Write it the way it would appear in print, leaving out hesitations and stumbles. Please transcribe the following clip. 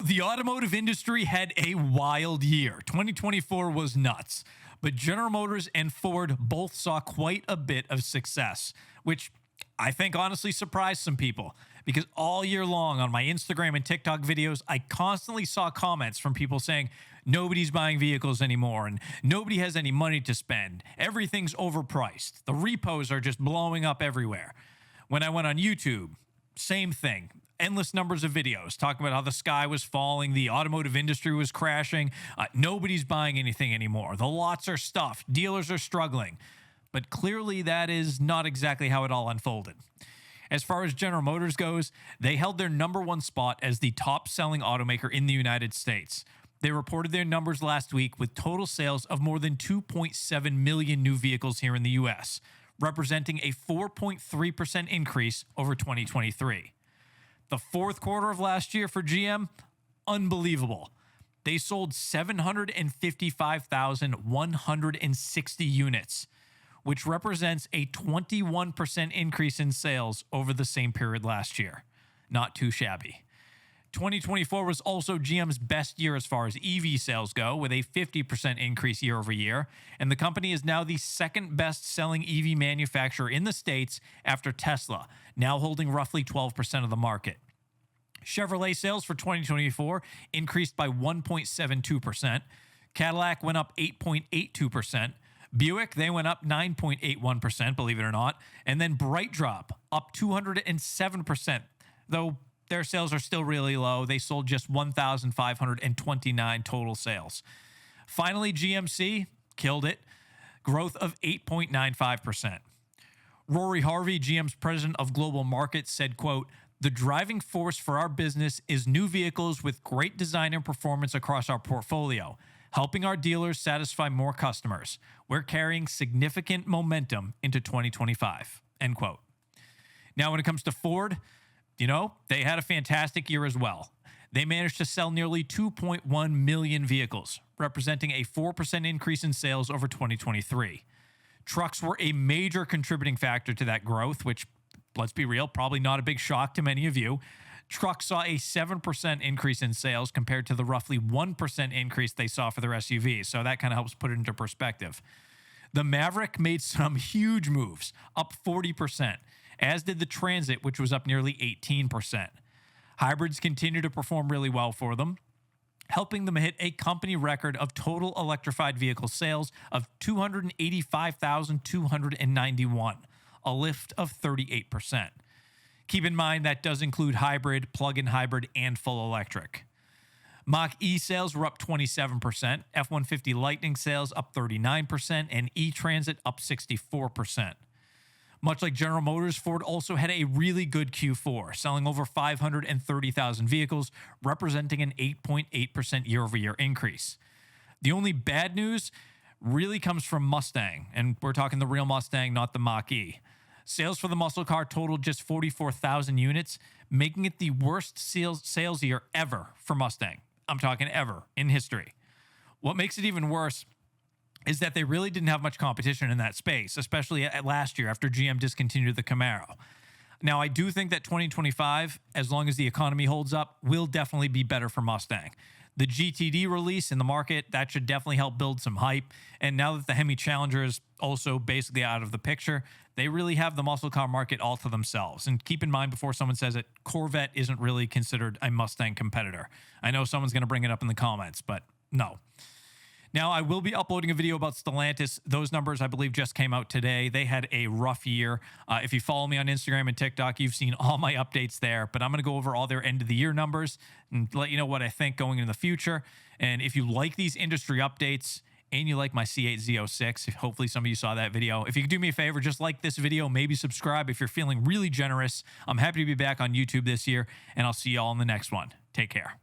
The automotive industry had a wild year. 2024 was nuts, but General Motors and Ford both saw quite a bit of success, which I think honestly surprised some people because all year long on my Instagram and TikTok videos, I constantly saw comments from people saying nobody's buying vehicles anymore and nobody has any money to spend. Everything's overpriced. The repos are just blowing up everywhere. When I went on YouTube, same thing. Endless numbers of videos talking about how the sky was falling, the automotive industry was crashing, nobody's buying anything anymore. The lots are stuffed, dealers are struggling. But clearly that is not exactly how it all unfolded. As far as General Motors goes, they held their number one spot as the top-selling automaker in the United States. They reported their numbers last week with total sales of more than 2.7 million new vehicles here in the U.S., representing a 4.3% increase over 2023. The fourth quarter of last year for GM, unbelievable. They sold 755,160 units, which represents a 21% increase in sales over the same period last year. Not too shabby. 2024 was also GM's best year as far as EV sales go, with a 50% increase year over year, and the company is now the second best-selling EV manufacturer in the States after Tesla, now holding roughly 12% of the market. Chevrolet sales for 2024 increased by 1.72%. Cadillac went up 8.82%. Buick, they went up 9.81%, believe it or not. And then BrightDrop up 207%, though their sales are still really low. They sold just 1,529 total sales. Finally, GMC killed it. Growth of 8.95%. Rory Harvey, GM's president of global markets, said, quote, "The driving force for our business is new vehicles with great design and performance across our portfolio, helping our dealers satisfy more customers. We're carrying significant momentum into 2025, end quote. Now, when it comes to Ford, they had a fantastic year as well. They managed to sell nearly 2.1 million vehicles, representing a 4% increase in sales over 2023. Trucks were a major contributing factor to that growth, which, let's be real, probably not a big shock to many of you. Trucks saw a 7% increase in sales compared to the roughly 1% increase they saw for their SUVs, so that kind of helps put it into perspective. The Maverick made some huge moves, up 40%, as did the Transit, which was up nearly 18%. Hybrids continue to perform really well for them, helping them hit a company record of total electrified vehicle sales of 285,291, a lift of 38%. Keep in mind that does include hybrid, plug-in hybrid, and full electric. Mach-E sales were up 27%, F-150 Lightning sales up 39%, and E-Transit up 64%. Much like General Motors, Ford also had a really good Q4, selling over 530,000 vehicles, representing an 8.8% year-over-year increase. The only bad news really comes from Mustang, and we're talking the real Mustang, not the Mach-E. Sales for the muscle car totaled just 44,000 units, making it the worst sales year ever for Mustang. I'm talking ever in history. What makes it even worse is that they really didn't have much competition in that space, especially last year after GM discontinued the Camaro. Now, I do think that 2025, as long as the economy holds up, will definitely be better for Mustang. The GTD release in the market, that should definitely help build some hype. And now that the Hemi Challenger is also basically out of the picture, they really have the muscle car market all to themselves. And keep in mind, before someone says it, Corvette isn't really considered a Mustang competitor. I know someone's going to bring it up in the comments, but no. Now, I will be uploading a video about Stellantis. Those numbers, I believe, just came out today. They had a rough year. If you follow me on Instagram and TikTok, you've seen all my updates there. But I'm going to go over all their end-of-the-year numbers and let you know what I think going into the future. And if you like these industry updates and you like my C8 Z06, hopefully some of you saw that video. If you could do me a favor, just like this video, maybe subscribe if you're feeling really generous. I'm happy to be back on YouTube this year, and I'll see you all in the next one. Take care.